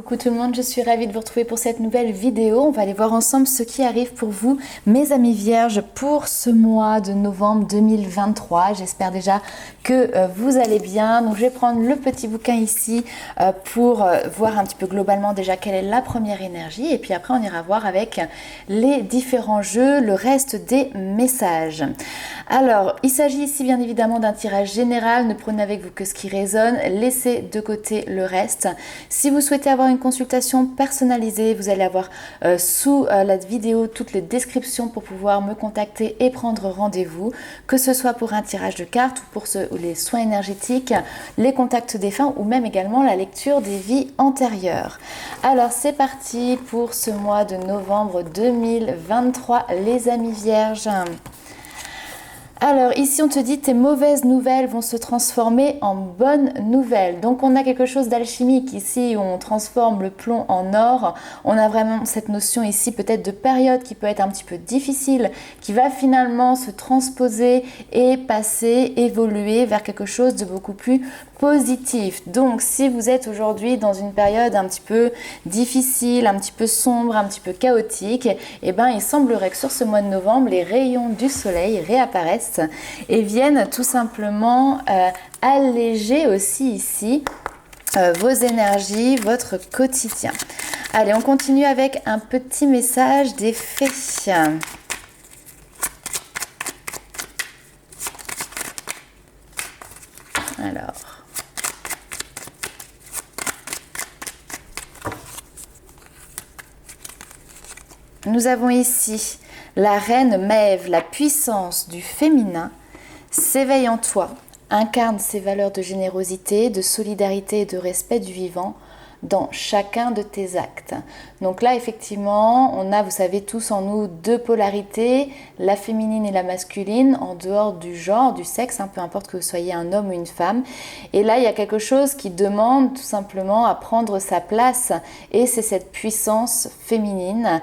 coucou tout le monde, je suis ravie de vous retrouver pour cette nouvelle vidéo. On va aller voir ensemble ce qui arrive pour vous, mes amis vierges, pour ce mois de novembre 2023. J'espère déjà que vous allez bien. Donc je vais prendre le petit bouquin ici pour voir un petit peu globalement déjà quelle est la première énergie. Et puis après on ira voir avec les différents jeux le reste des messages. Alors il s'agit ici bien évidemment d'un tirage général. Ne prenez avec vous que ce qui résonne. Laissez de côté le reste. Si vous souhaitez avoir une consultation personnalisée, vous allez avoir sous la vidéo toutes les descriptions pour pouvoir me contacter et prendre rendez-vous, que ce soit pour un tirage de cartes ou pour les soins énergétiques, les contacts défunts ou même également la lecture des vies antérieures. Alors c'est parti pour ce mois de novembre 2023, les amis vierges. Alors ici on te dit tes mauvaises nouvelles vont se transformer en bonnes nouvelles. Donc on a quelque chose d'alchimique ici où on transforme le plomb en or. On a vraiment cette notion ici peut-être de période qui peut être un petit peu difficile, qui va finalement se transposer et passer, évoluer vers quelque chose de beaucoup plus positif. Donc si vous êtes aujourd'hui dans une période un petit peu difficile, un petit peu sombre, un petit peu chaotique, eh ben il semblerait que sur ce mois de novembre, les rayons du soleil réapparaissent et viennent tout simplement alléger aussi ici vos énergies, votre quotidien. Allez, on continue avec un petit message des fées. Alors, nous avons ici la reine Maeve, la puissance du féminin, s'éveille en toi, incarne ses valeurs de générosité, de solidarité et de respect du vivant dans chacun de tes actes. Donc là, effectivement, on a, vous savez tous en nous, deux polarités, la féminine et la masculine, en dehors du genre, du sexe, peu importe que vous soyez un homme ou une femme. Et là, il y a quelque chose qui demande tout simplement à prendre sa place, et c'est cette puissance féminine.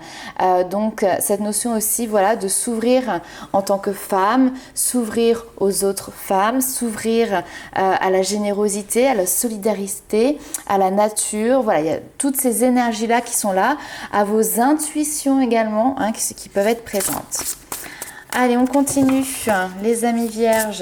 Donc, cette notion aussi, voilà, de s'ouvrir en tant que femme, s'ouvrir aux autres femmes, s'ouvrir à la générosité, à la solidarité, à la nature. Voilà, il y a toutes ces énergies-là qui sont là, à vos intuitions également, qui peuvent être présentes. Allez, on continue, les amis vierges.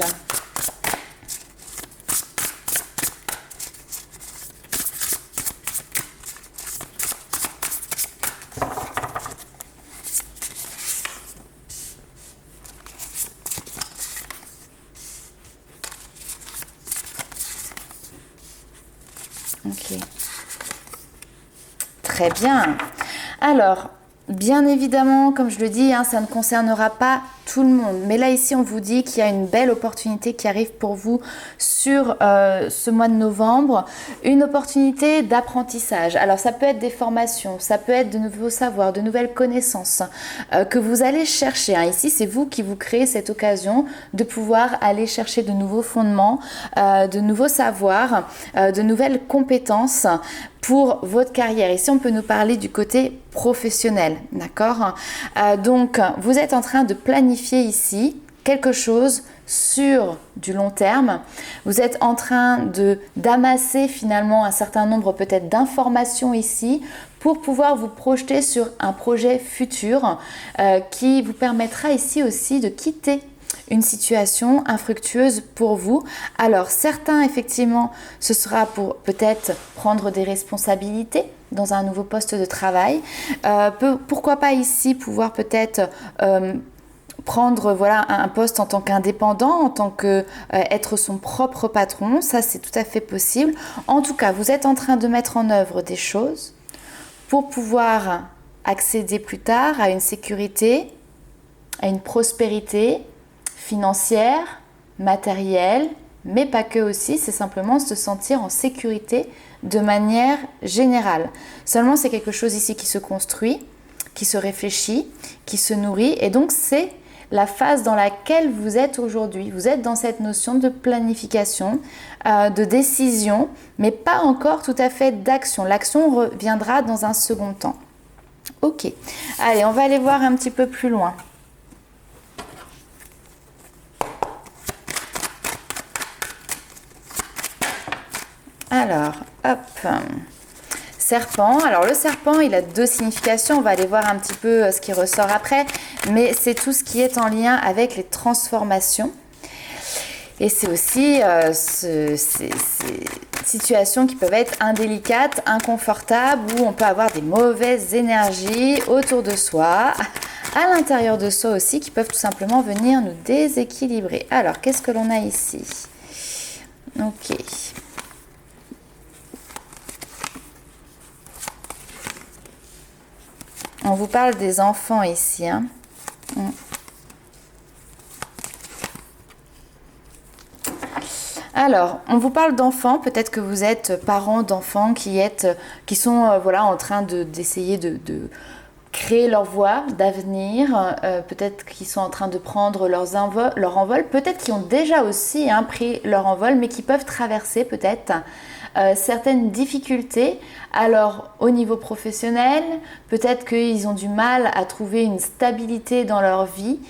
Ok. Très bien. Alors, bien évidemment, comme je le dis, ça ne concernera pas tout le monde. Mais là, ici, on vous dit qu'il y a une belle opportunité qui arrive pour vous sur ce mois de novembre. Une opportunité d'apprentissage. Alors, ça peut être des formations, ça peut être de nouveaux savoirs, de nouvelles connaissances que vous allez chercher. Ici, c'est vous qui vous créez cette occasion de pouvoir aller chercher de nouveaux fondements, de nouveaux savoirs, de nouvelles compétences pour votre carrière. Ici, on peut nous parler du côté professionnel, d'accord ? Donc, vous êtes en train de planifier ici quelque chose sur du long terme. Vous êtes en train d'amasser finalement un certain nombre peut-être d'informations ici pour pouvoir vous projeter sur un projet futur qui vous permettra ici aussi de quitter une situation infructueuse pour vous. Alors certains effectivement ce sera pour peut-être prendre des responsabilités dans un nouveau poste de travail, pourquoi pas ici pouvoir peut-être prendre voilà un poste en tant qu'indépendant, en tant que être son propre patron, ça c'est tout à fait possible. En tout cas, vous êtes en train de mettre en œuvre des choses pour pouvoir accéder plus tard à une sécurité, à une prospérité financière, matérielle, mais pas que aussi, c'est simplement se sentir en sécurité de manière générale. Seulement, c'est quelque chose ici qui se construit, qui se réfléchit, qui se nourrit, et donc c'est la phase dans laquelle vous êtes aujourd'hui. Vous êtes dans cette notion de planification, de décision, mais pas encore tout à fait d'action. L'action reviendra dans un second temps. Ok, allez, on va aller voir un petit peu plus loin. Alors, hop. Serpent. Alors le serpent, il a deux significations. On va aller voir un petit peu ce qui ressort après. Mais c'est tout ce qui est en lien avec les transformations. Et c'est aussi ces situations qui peuvent être indélicates, inconfortables, où on peut avoir des mauvaises énergies autour de soi, à l'intérieur de soi aussi, qui peuvent tout simplement venir nous déséquilibrer. Alors, qu'est-ce que l'on a ici? Ok. On vous parle des enfants ici. Hein. Alors, on vous parle d'enfants, peut-être que vous êtes parents d'enfants qui sont voilà, en train d'essayer de créer leur voie d'avenir, peut-être qu'ils sont en train de prendre leur envol, peut-être qu'ils ont déjà aussi pris leur envol, mais qui peuvent traverser peut-être certaines difficultés. Alors au niveau professionnel, peut-être qu'ils ont du mal à trouver une stabilité dans leur vie.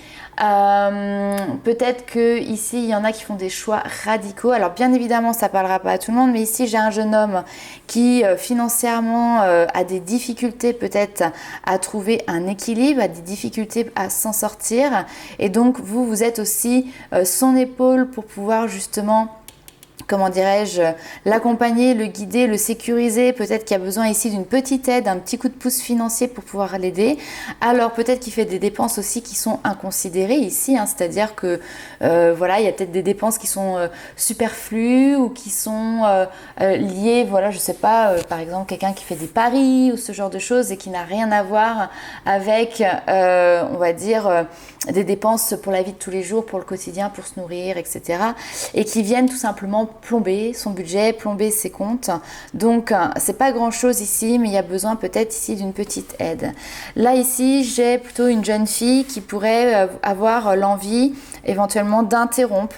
Peut-être que ici il y en a qui font des choix radicaux. Alors bien évidemment ça parlera pas à tout le monde, mais ici j'ai un jeune homme qui financièrement a des difficultés peut-être à trouver un équilibre, a des difficultés à s'en sortir, et donc vous êtes aussi son épaule pour pouvoir justement, comment dirais-je, l'accompagner, le guider, le sécuriser. Peut-être qu'il y a besoin ici d'une petite aide, un petit coup de pouce financier pour pouvoir l'aider. Alors peut-être qu'il fait des dépenses aussi qui sont inconsidérées ici, c'est-à-dire que voilà, il y a peut-être des dépenses qui sont superflues ou qui sont liées, voilà, je sais pas, par exemple quelqu'un qui fait des paris ou ce genre de choses et qui n'a rien à voir avec, on va dire, des dépenses pour la vie de tous les jours, pour le quotidien, pour se nourrir, etc. Et qui viennent tout simplement plomber son budget, plomber ses comptes. Donc c'est pas grand chose ici, mais il y a besoin peut-être ici d'une petite aide. Là ici j'ai plutôt une jeune fille qui pourrait avoir l'envie éventuellement d'interrompre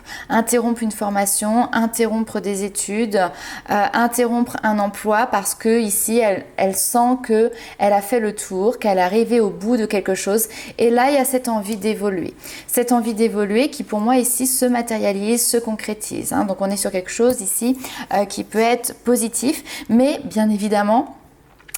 une formation, interrompre des études, interrompre un emploi, parce que ici elle sent que elle a fait le tour, qu'elle est arrivée au bout de quelque chose, et là il y a cette envie d'évoluer qui pour moi ici se matérialise, se concrétise, donc on est sur quelque chose ici qui peut être positif, mais bien évidemment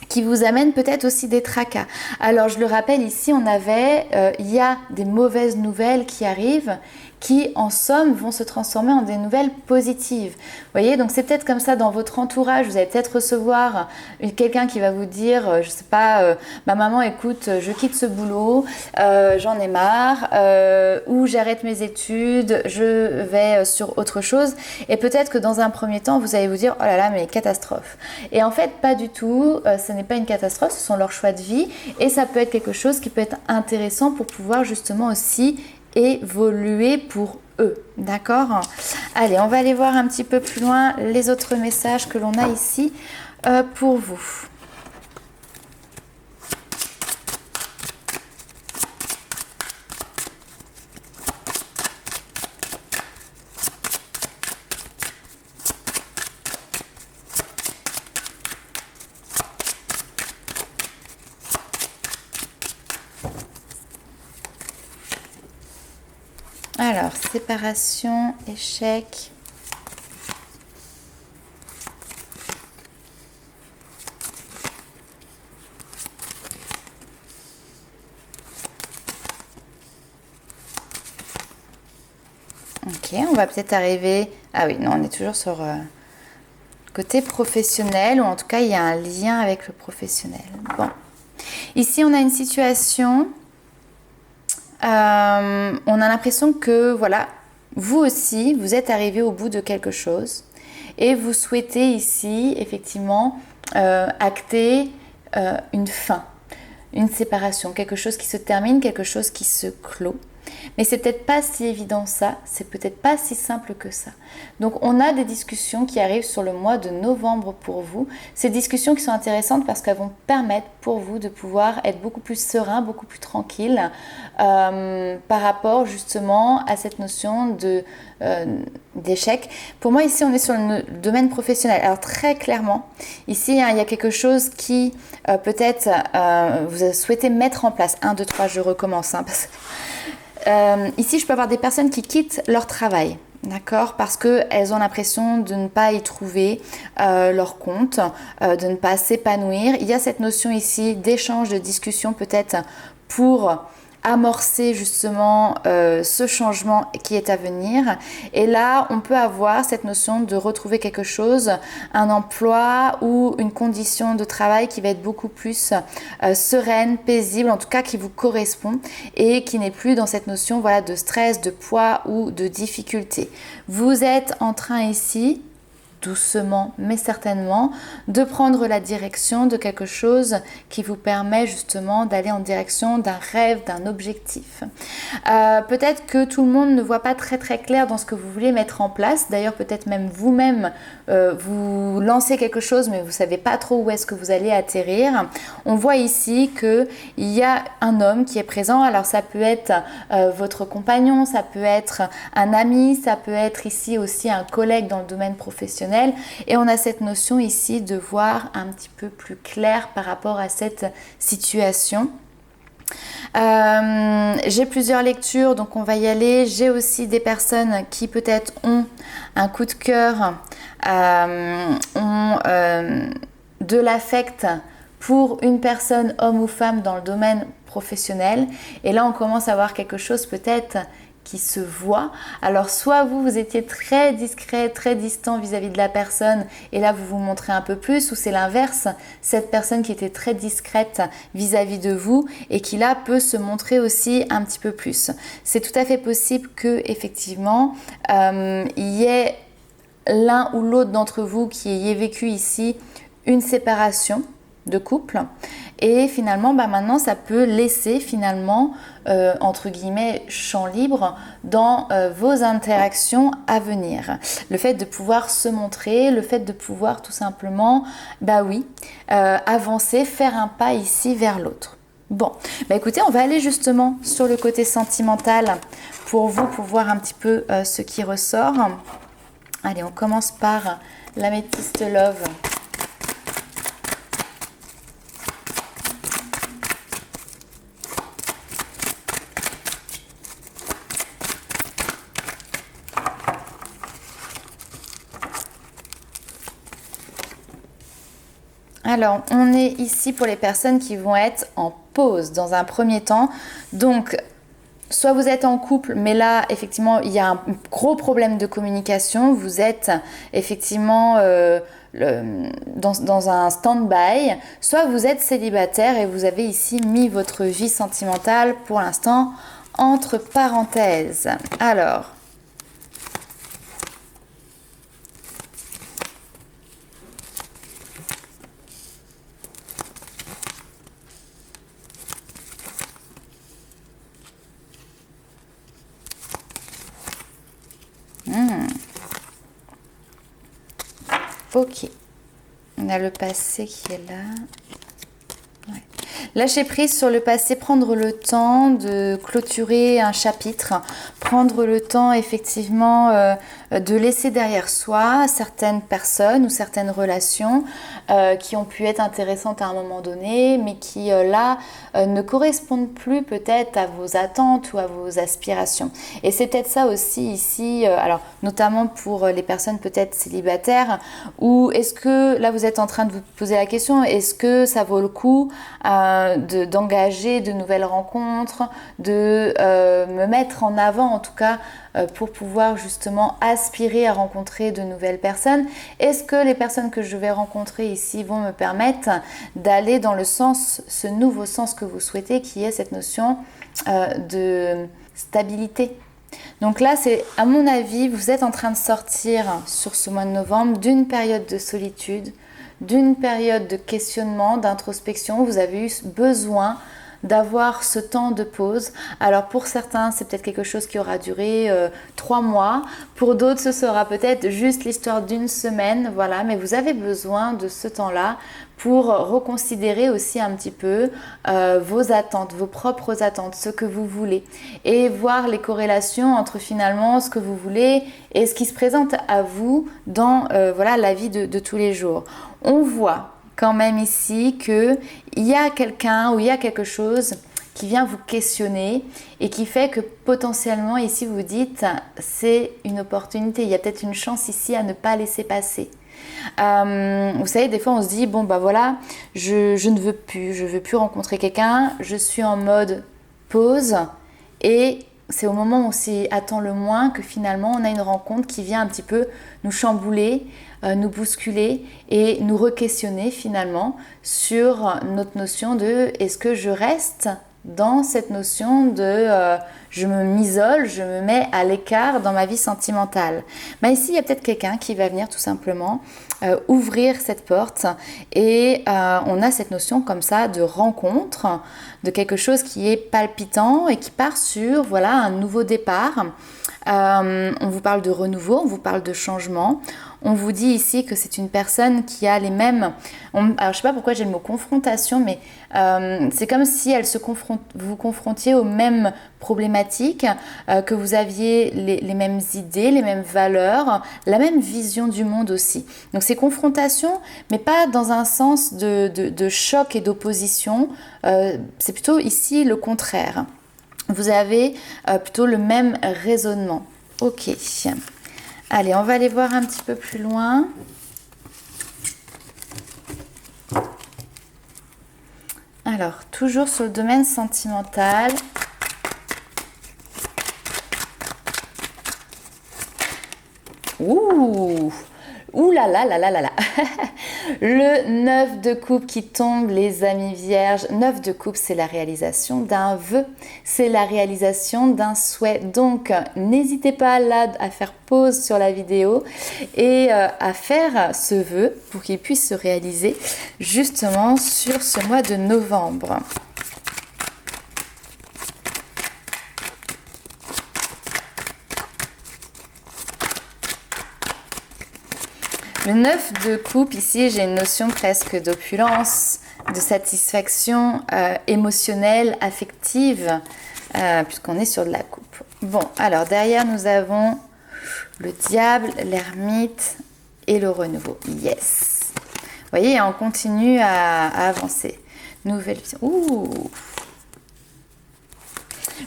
qui vous amène peut-être aussi des tracas. Alors je le rappelle ici, il y a des mauvaises nouvelles qui arrivent, qui en somme vont se transformer en des nouvelles positives. Vous voyez, donc c'est peut-être comme ça dans votre entourage, vous allez peut-être recevoir quelqu'un qui va vous dire, je sais pas, ma maman, écoute, je quitte ce boulot, j'en ai marre, ou j'arrête mes études, je vais sur autre chose. Et peut-être que dans un premier temps, vous allez vous dire, oh là là, mais catastrophe. Et en fait, pas du tout, ce n'est pas une catastrophe, ce sont leurs choix de vie, et ça peut être quelque chose qui peut être intéressant pour pouvoir justement aussi évoluer pour eux, d'accord? Allez, on va aller voir un petit peu plus loin les autres messages que l'on a ici pour vous. Alors, séparation, échec. Ok, on va peut-être arriver... Ah oui, non, on est toujours sur côté professionnel, ou en tout cas, il y a un lien avec le professionnel. Bon, ici, on a une situation... on a l'impression que, voilà, vous aussi, vous êtes arrivé au bout de quelque chose et vous souhaitez ici, effectivement, acter une fin, une séparation, quelque chose qui se termine, quelque chose qui se clôt. Mais c'est peut-être pas si évident ça, c'est peut-être pas si simple que ça. Donc on a des discussions qui arrivent sur le mois de novembre pour vous. Ces discussions qui sont intéressantes parce qu'elles vont permettre pour vous de pouvoir être beaucoup plus serein, beaucoup plus tranquille par rapport justement à cette notion d'échec. Pour moi ici on est sur le domaine professionnel. Alors très clairement, ici il y a quelque chose qui peut-être vous souhaitez mettre en place. 1, 2, 3, je recommence parce que ici, je peux avoir des personnes qui quittent leur travail. D'accord, parce qu'elles ont l'impression de ne pas y trouver leur compte, de ne pas s'épanouir. Il y a cette notion ici d'échange, de discussion peut-être pour amorcer justement ce changement qui est à venir. Et là, on peut avoir cette notion de retrouver quelque chose, un emploi ou une condition de travail qui va être beaucoup plus sereine, paisible, en tout cas qui vous correspond et qui n'est plus dans cette notion voilà, de stress, de poids ou de difficulté. Vous êtes en train ici, doucement mais certainement, de prendre la direction de quelque chose qui vous permet justement d'aller en direction d'un rêve, d'un objectif. Peut-être que tout le monde ne voit pas très clair dans ce que vous voulez mettre en place. D'ailleurs, peut-être même vous-même, vous lancez quelque chose mais vous ne savez pas trop où est-ce que vous allez atterrir. On voit ici qu'il y a un homme qui est présent. Alors ça peut être votre compagnon, ça peut être un ami, ça peut être ici aussi un collègue dans le domaine professionnel. Et on a cette notion ici de voir un petit peu plus clair par rapport à cette situation. J'ai plusieurs lectures, donc on va y aller. J'ai aussi des personnes qui peut-être ont un coup de cœur, ont de l'affect pour une personne, homme ou femme, dans le domaine professionnel. Et là, on commence à voir quelque chose peut-être qui se voit. Alors soit vous étiez très discret, très distant vis-à-vis de la personne et là vous vous montrez un peu plus, ou c'est l'inverse, cette personne qui était très discrète vis-à-vis de vous et qui là peut se montrer aussi un petit peu plus. C'est tout à fait possible que effectivement il y ait l'un ou l'autre d'entre vous qui ayez vécu ici une séparation de couple et finalement maintenant ça peut laisser finalement entre guillemets champ libre dans vos interactions à venir. Le fait de pouvoir se montrer, le fait de pouvoir tout simplement avancer, faire un pas ici vers l'autre. Bon, écoutez, on va aller justement sur le côté sentimental pour voir un petit peu ce qui ressort. Allez, on commence par l'améthyste love. Alors, on est ici pour les personnes qui vont être en pause dans un premier temps. Donc, soit vous êtes en couple, mais là, effectivement, il y a un gros problème de communication. Vous êtes effectivement dans un stand-by. Soit vous êtes célibataire et vous avez ici mis votre vie sentimentale, pour l'instant, entre parenthèses. Alors... Ok, on a le passé qui est là. Ouais. Lâcher prise sur le passé, prendre le temps de clôturer un chapitre, prendre le temps effectivement de laisser derrière soi certaines personnes ou certaines relations qui ont pu être intéressantes à un moment donné, mais qui là ne correspondent plus peut-être à vos attentes ou à vos aspirations. Et c'est peut-être ça aussi ici, alors notamment pour les personnes peut-être célibataires, ou est-ce que là vous êtes en train de vous poser la question, est-ce que ça vaut le coup d'engager de nouvelles rencontres, de me mettre en avant en tout cas pour pouvoir justement aspirer à rencontrer de nouvelles personnes. Est-ce que les personnes que je vais rencontrer ici vont me permettre d'aller dans le sens, ce nouveau sens que vous souhaitez, qui est cette notion de stabilité. Donc là, c'est à mon avis, vous êtes en train de sortir sur ce mois de novembre d'une période de solitude, d'une période de questionnement, d'introspection. Vous avez eu besoin d'avoir ce temps de pause. Alors pour certains, c'est peut-être quelque chose qui aura duré 3 mois. Pour d'autres, ce sera peut-être juste l'histoire d'une semaine. Voilà, mais vous avez besoin de ce temps-là pour reconsidérer aussi un petit peu vos attentes, vos propres attentes, ce que vous voulez. Et voir les corrélations entre finalement ce que vous voulez et ce qui se présente à vous dans la vie de tous les jours. On voit quand même ici qu'il y a quelqu'un ou il y a quelque chose qui vient vous questionner et qui fait que potentiellement ici vous dites c'est une opportunité, il y a peut-être une chance ici à ne pas laisser passer. Vous savez, des fois on se dit bon bah voilà, je ne veux plus rencontrer quelqu'un, je suis en mode pause et c'est au moment où on s'y attend le moins que finalement on a une rencontre qui vient un petit peu nous chambouler, nous bousculer et nous re-questionner finalement sur notre notion de est-ce que je reste dans cette notion de je m'isole, je me mets à l'écart dans ma vie sentimentale. Mais ici, il y a peut-être quelqu'un qui va venir tout simplement ouvrir cette porte et on a cette notion comme ça de rencontre, de quelque chose qui est palpitant et qui part sur voilà, un nouveau départ. On vous parle de renouveau, on vous parle de changement. On vous dit ici que c'est une personne qui a les mêmes... alors, je ne sais pas pourquoi j'ai le mot confrontation, mais c'est comme si vous confrontiez aux mêmes problématiques, que vous aviez les mêmes idées, les mêmes valeurs, la même vision du monde aussi. Donc, c'est confrontation, mais pas dans un sens de choc et d'opposition. C'est plutôt ici le contraire. Vous avez plutôt le même raisonnement. Ok. Allez, on va aller voir un petit peu plus loin. Alors, toujours sur le domaine sentimental. Ouh là là là là là là. Le 9 de coupe qui tombe, les amis vierges. 9 de coupe, c'est la réalisation d'un vœu, c'est la réalisation d'un souhait. Donc, n'hésitez pas là à faire pause sur la vidéo et à faire ce vœu pour qu'il puisse se réaliser justement sur ce mois de novembre. Le 9 de coupe, ici, j'ai une notion presque d'opulence, de satisfaction émotionnelle, affective, puisqu'on est sur de la coupe. Bon, alors derrière, nous avons le diable, l'ermite et le renouveau. Yes! Vous voyez, on continue à avancer. Nouvelle vision. Ouh!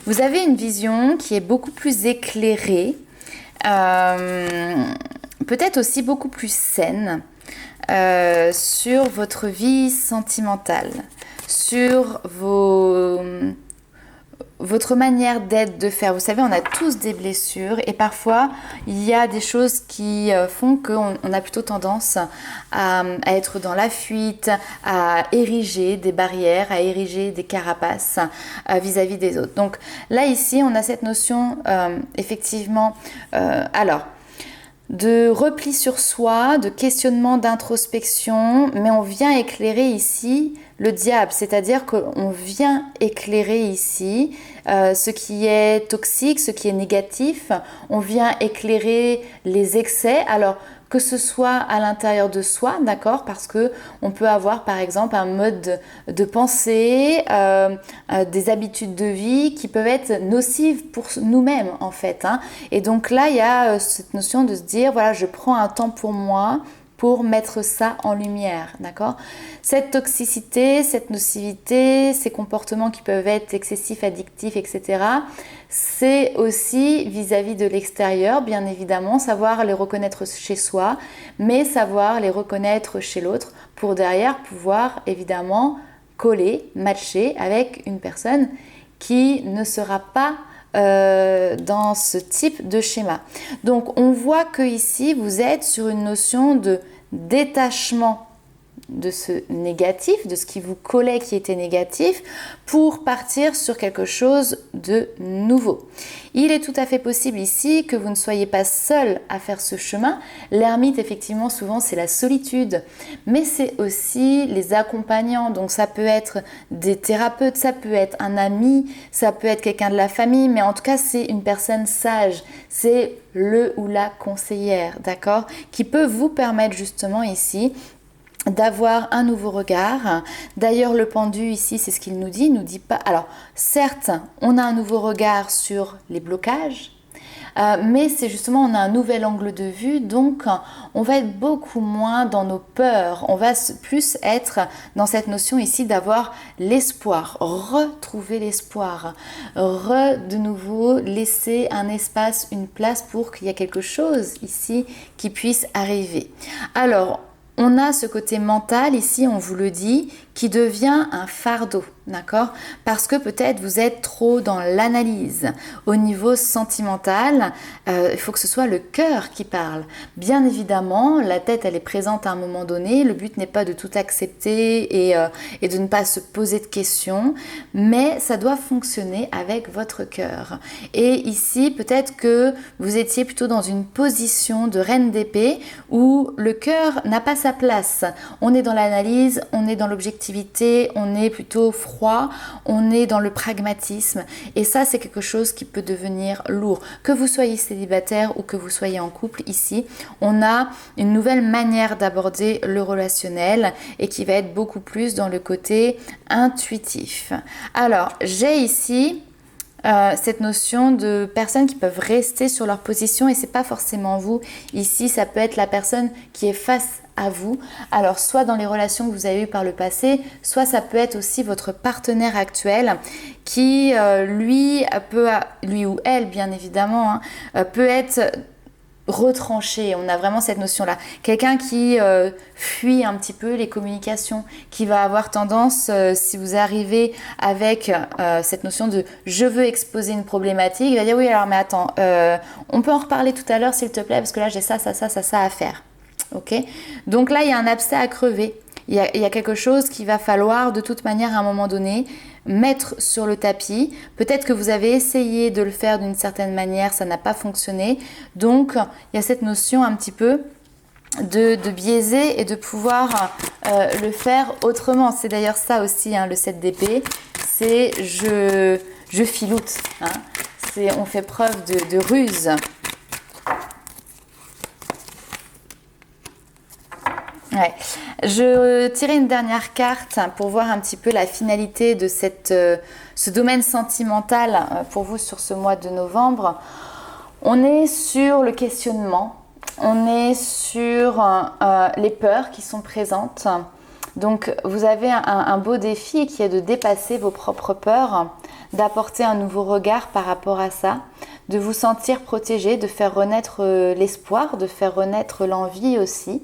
Vous avez une vision qui est beaucoup plus éclairée. Peut-être aussi beaucoup plus saine sur votre vie sentimentale, sur votre manière d'être, de faire. Vous savez, on a tous des blessures et parfois, il y a des choses qui font qu'on a plutôt tendance à être dans la fuite, à ériger des barrières, à ériger des carapaces vis-à-vis des autres. Donc là, ici, on a cette notion, effectivement, de repli sur soi, de questionnement, d'introspection, mais on vient éclairer ici le diable, c'est-à-dire qu'on vient éclairer ici ce qui est toxique, ce qui est négatif, on vient éclairer les excès, alors que ce soit à l'intérieur de soi, d'accord, parce que on peut avoir par exemple un mode de pensée, des habitudes de vie qui peuvent être nocives pour nous-mêmes en fait, hein. Et donc là, il y a cette notion de se dire, voilà, je prends un temps pour moi, pour mettre ça en lumière, d'accord? Cette toxicité, cette nocivité, ces comportements qui peuvent être excessifs, addictifs, etc., c'est aussi vis-à-vis de l'extérieur, bien évidemment, savoir les reconnaître chez soi, mais savoir les reconnaître chez l'autre pour derrière pouvoir évidemment coller, matcher avec une personne qui ne sera pas dans ce type de schéma. Donc on voit que ici vous êtes sur une notion de détachement de ce négatif, de ce qui vous collait qui était négatif, pour partir sur quelque chose de nouveau. Il est tout à fait possible ici que vous ne soyez pas seul à faire ce chemin. L'ermite, effectivement, souvent c'est la solitude, mais c'est aussi les accompagnants. Donc ça peut être des thérapeutes, ça peut être un ami, ça peut être quelqu'un de la famille, mais en tout cas c'est une personne sage, c'est le ou la conseillère, d'accord, qui peut vous permettre justement ici d'avoir un nouveau regard. D'ailleurs, le pendu ici, c'est ce qu'il nous dit pas... Alors, certes, on a un nouveau regard sur les blocages, mais c'est justement, on a un nouvel angle de vue, donc on va être beaucoup moins dans nos peurs, on va plus être dans cette notion ici d'avoir l'espoir, retrouver l'espoir, de nouveau laisser un espace, une place pour qu'il y ait quelque chose ici qui puisse arriver. Alors, on a ce côté mental ici, on vous le dit, qui devient un fardeau, d'accord? Parce que peut-être vous êtes trop dans l'analyse. Au niveau sentimental, il faut que ce soit le cœur qui parle. Bien évidemment, la tête, elle est présente à un moment donné. Le but n'est pas de tout accepter et de ne pas se poser de questions, mais ça doit fonctionner avec votre cœur. Et ici, peut-être que vous étiez plutôt dans une position de reine d'épée où le cœur n'a pas sa place. On est dans l'analyse, on est dans l'objectivité, on est plutôt froid, on est dans le pragmatisme et ça c'est quelque chose qui peut devenir lourd. Que vous soyez célibataire ou que vous soyez en couple, ici on a une nouvelle manière d'aborder le relationnel et qui va être beaucoup plus dans le côté intuitif. Alors j'ai ici cette notion de personnes qui peuvent rester sur leur position et c'est pas forcément vous. Ici, ça peut être la personne qui est face à vous. Alors, soit dans les relations que vous avez eues par le passé, soit ça peut être aussi votre partenaire actuel qui, lui ou elle, bien évidemment, peut être retranché. On a vraiment cette notion-là. Quelqu'un qui fuit un petit peu les communications, qui va avoir tendance, si vous arrivez avec cette notion de « je veux exposer une problématique », il va dire « oui, alors mais attends, on peut en reparler tout à l'heure s'il te plaît, parce que là j'ai ça à faire. » Ok ? Donc là, il y a un abcès à crever. Il y a quelque chose qu'il va falloir de toute manière à un moment donné mettre sur le tapis. Peut-être que vous avez essayé de le faire d'une certaine manière, ça n'a pas fonctionné. Donc, il y a cette notion un petit peu de biaiser et de pouvoir le faire autrement. C'est d'ailleurs ça aussi, hein, le 7 d'épée. C'est je filoute. Hein. On fait preuve de ruse. Ouais. Je tirais une dernière carte pour voir un petit peu la finalité de ce domaine sentimental pour vous sur ce mois de novembre. On est sur le questionnement, on est sur les peurs qui sont présentes. Donc vous avez un beau défi qui est de dépasser vos propres peurs, d'apporter un nouveau regard par rapport à ça, de vous sentir protégé, de faire renaître l'espoir, de faire renaître l'envie aussi.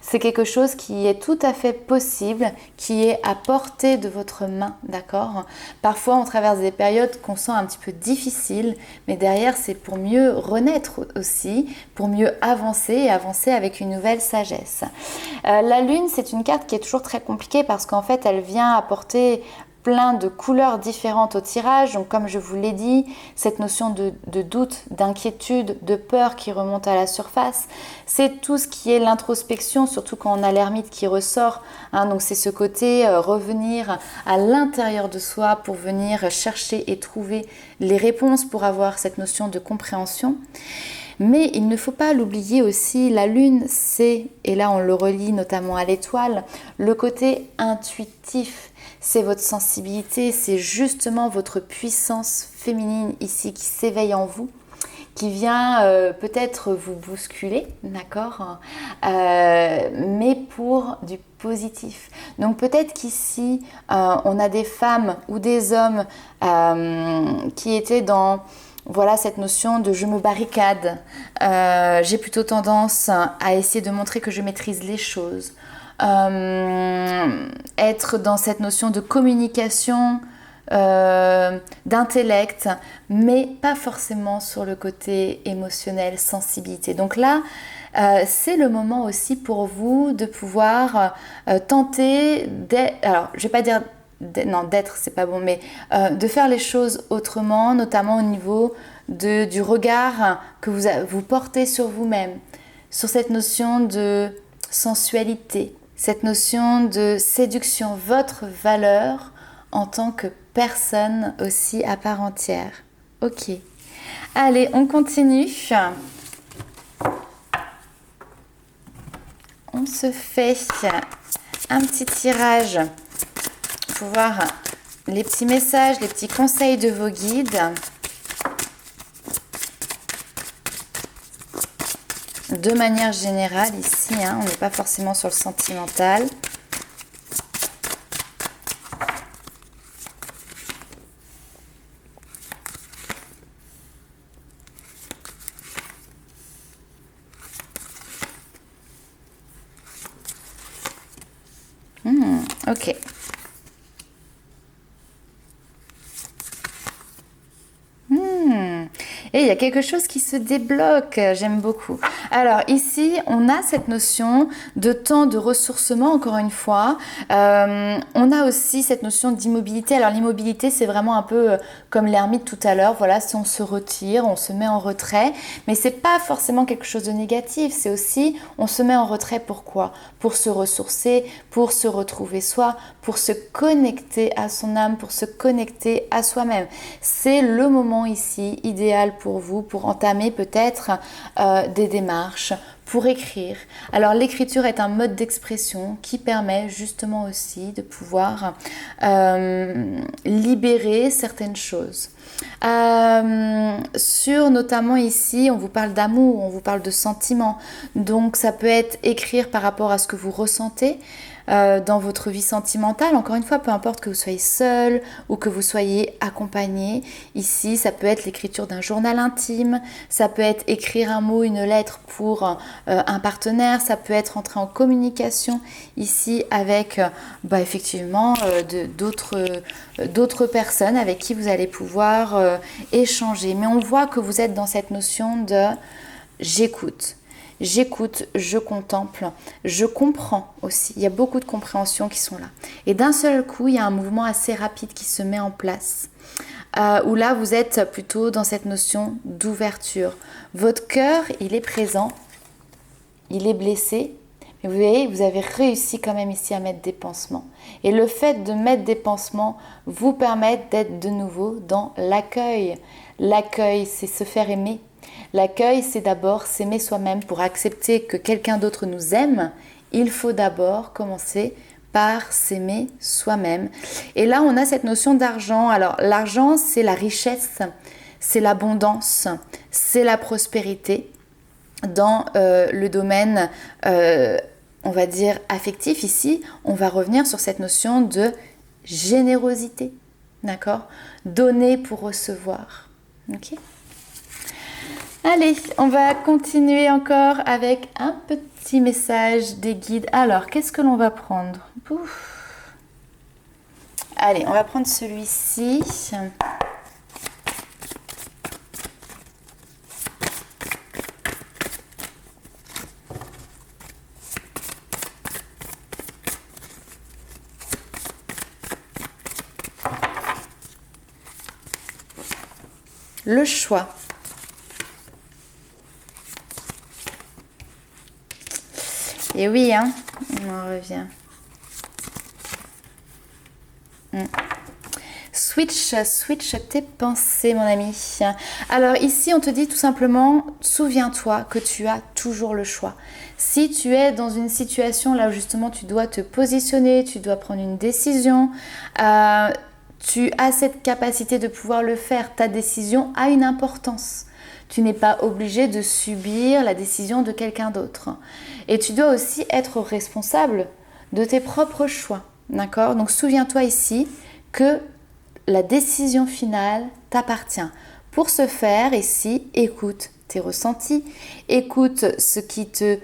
C'est quelque chose qui est tout à fait possible, qui est à portée de votre main, d'accord ? Parfois, on traverse des périodes qu'on sent un petit peu difficiles, mais derrière, c'est pour mieux renaître aussi, pour mieux avancer et avancer avec une nouvelle sagesse. La Lune, c'est une carte qui est toujours très compliquée parce qu'en fait, elle vient apporter plein de couleurs différentes au tirage. Donc comme je vous l'ai dit, cette notion de doute, d'inquiétude, de peur qui remonte à la surface, c'est tout ce qui est l'introspection, surtout quand on a l'ermite qui ressort. Hein, donc c'est ce côté revenir à l'intérieur de soi pour venir chercher et trouver les réponses pour avoir cette notion de compréhension. Mais il ne faut pas l'oublier aussi, la Lune, c'est, et là on le relie notamment à l'étoile, le côté intuitif. C'est votre sensibilité, c'est justement votre puissance féminine ici qui s'éveille en vous, qui vient peut-être vous bousculer, d'accord, mais pour du positif. Donc peut-être qu'ici, on a des femmes ou des hommes qui étaient dans cette notion de je me barricade. J'ai plutôt tendance à essayer de montrer que je maîtrise les choses. Être dans cette notion de communication, d'intellect, mais pas forcément sur le côté émotionnel, sensibilité. Donc là, c'est le moment aussi pour vous de pouvoir tenter d'être, alors je vais pas dire d'être, c'est pas bon, mais de faire les choses autrement, notamment au niveau du regard que vous portez sur vous-même, sur cette notion de sensualité, cette notion de séduction, votre valeur en tant que personne aussi à part entière. Ok. Allez, on continue. On se fait un petit tirage pour voir les petits messages, les petits conseils de vos guides. de manière générale ici, hein, on n'est pas forcément sur le sentimental. Ok. Et il y a quelque chose qui se débloque, j'aime beaucoup. Alors ici, on a cette notion de temps de ressourcement, encore une fois. On a aussi cette notion d'immobilité. Alors l'immobilité, c'est vraiment un peu comme l'ermite tout à l'heure. Voilà, si on se retire, on se met en retrait. Mais c'est pas forcément quelque chose de négatif. C'est aussi, on se met en retrait pourquoi? Pour se ressourcer, pour se retrouver soi, pour se connecter à son âme, pour se connecter à soi-même. C'est le moment ici idéal pour vous, pour entamer peut-être des démarches, pour écrire. Alors l'écriture est un mode d'expression qui permet justement aussi de pouvoir libérer certaines choses. Sur notamment ici, on vous parle d'amour, on vous parle de sentiments. Donc ça peut être écrire par rapport à ce que vous ressentez dans votre vie sentimentale. Encore une fois, peu importe que vous soyez seul ou que vous soyez accompagné. Ici, ça peut être l'écriture d'un journal intime, ça peut être écrire un mot, une lettre pour un partenaire, ça peut être entrer en communication ici avec effectivement d'autres personnes avec qui vous allez pouvoir échanger. Mais on voit que vous êtes dans cette notion de j'écoute. J'écoute, je contemple, je comprends aussi. Il y a beaucoup de compréhensions qui sont là. Et d'un seul coup, il y a un mouvement assez rapide qui se met en place. Où là, vous êtes plutôt dans cette notion d'ouverture. Votre cœur, il est présent, il est blessé. Mais vous voyez, vous avez réussi quand même ici à mettre des pansements. Et le fait de mettre des pansements vous permet d'être de nouveau dans l'accueil. L'accueil, c'est se faire aimer. L'accueil, c'est d'abord s'aimer soi-même. Pour accepter que quelqu'un d'autre nous aime, il faut d'abord commencer par s'aimer soi-même. Et là, on a cette notion d'argent. Alors, l'argent, c'est la richesse, c'est l'abondance, c'est la prospérité. Dans le domaine, on va dire, affectif, ici, on va revenir sur cette notion de générosité. D'accord? Donner pour recevoir. Ok? Allez, on va continuer encore avec un petit message des guides. Alors, qu'est-ce que l'on va prendre? Ouf. Allez, on va prendre celui-ci. Le choix. Et oui, hein, on en revient. Switch tes pensées, mon ami. Alors ici, on te dit tout simplement, souviens-toi que tu as toujours le choix. Si tu es dans une situation là où justement tu dois te positionner, tu dois prendre une décision, tu as cette capacité de pouvoir le faire. Ta décision a une importance. Tu n'es pas obligé de subir la décision de quelqu'un d'autre. Et tu dois aussi être responsable de tes propres choix. D'accord? Donc souviens-toi ici que la décision finale t'appartient. Pour ce faire, ici, écoute tes ressentis, écoute ce qui te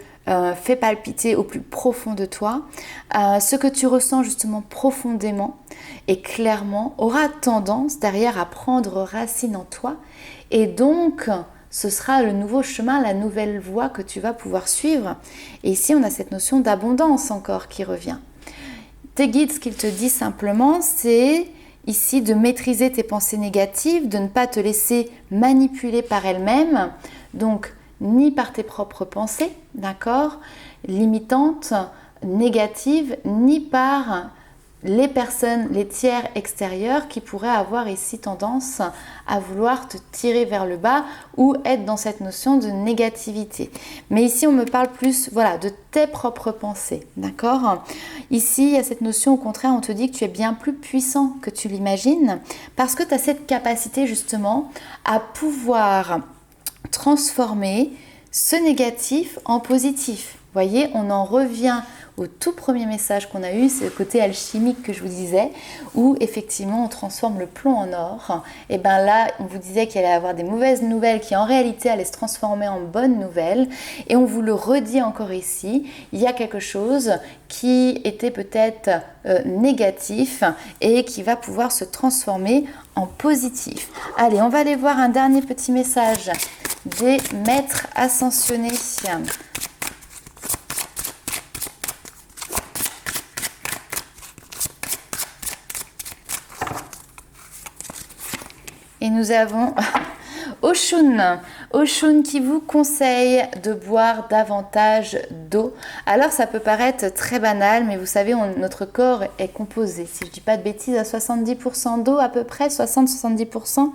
fait palpiter au plus profond de toi, ce que tu ressens justement profondément et clairement aura tendance derrière à prendre racine en toi et donc ce sera le nouveau chemin, la nouvelle voie que tu vas pouvoir suivre. Et ici, on a cette notion d'abondance encore qui revient. Tes guides, ce qu'ils te disent simplement, c'est ici de maîtriser tes pensées négatives, de ne pas te laisser manipuler par elles-mêmes, donc ni par tes propres pensées, d'accord, limitantes, négatives, ni par les personnes, les tiers extérieurs qui pourraient avoir ici tendance à vouloir te tirer vers le bas ou être dans cette notion de négativité. Mais ici, on me parle plus voilà, de tes propres pensées, d'accord? Ici, il y a cette notion, au contraire, on te dit que tu es bien plus puissant que tu l'imagines parce que tu as cette capacité justement à pouvoir transformer ce négatif en positif. Vous voyez, on en revient au tout premier message qu'on a eu, c'est le côté alchimique que je vous disais, où effectivement on transforme le plomb en or. Et bien là, on vous disait qu'il allait y avoir des mauvaises nouvelles qui en réalité allaient se transformer en bonnes nouvelles. Et on vous le redit encore ici, il y a quelque chose qui était peut-être négatif et qui va pouvoir se transformer en positif. Allez, on va aller voir un dernier petit message des maîtres ascensionnés. Et nous avons Oshun. Oshun qui vous conseille de boire davantage d'eau. Alors ça peut paraître très banal, mais vous savez, notre corps est composé, si je ne dis pas de bêtises, à 70% d'eau à peu près, 60-70%.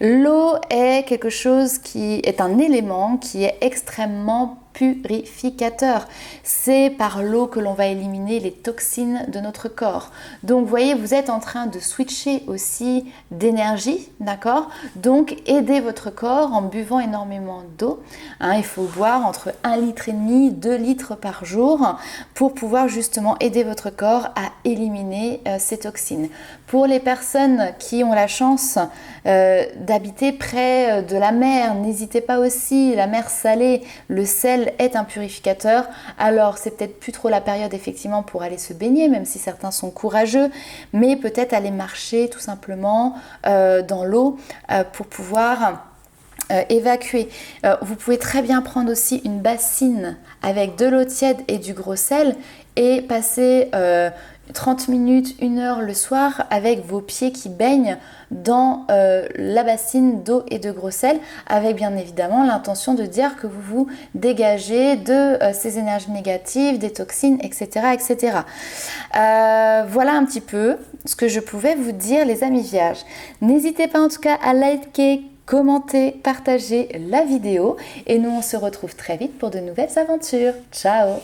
L'eau est quelque chose qui est un élément qui est extrêmement purificateur. C'est par l'eau que l'on va éliminer les toxines de notre corps. Donc, vous voyez, vous êtes en train de switcher aussi d'énergie, d'accord? Donc, aidez votre corps en buvant énormément d'eau. Il faut boire entre 1,5 litre et 2 litres par jour pour pouvoir justement aider votre corps à éliminer ces toxines. Pour les personnes qui ont la chance d'habiter près de la mer, n'hésitez pas aussi, la mer salée, le sel est un purificateur. Alors c'est peut-être plus trop la période effectivement pour aller se baigner, même si certains sont courageux, mais peut-être aller marcher tout simplement dans l'eau pour pouvoir évacuer. Vous pouvez très bien prendre aussi une bassine avec de l'eau tiède et du gros sel et passer 30 minutes, 1 heure le soir avec vos pieds qui baignent dans la bassine d'eau et de gros sel, avec bien évidemment l'intention de dire que vous vous dégagez de ces énergies négatives, des toxines, etc. etc. Voilà un petit peu ce que je pouvais vous dire, les amis vierges. N'hésitez pas en tout cas à liker, commenter, partager la vidéo et nous on se retrouve très vite pour de nouvelles aventures. Ciao!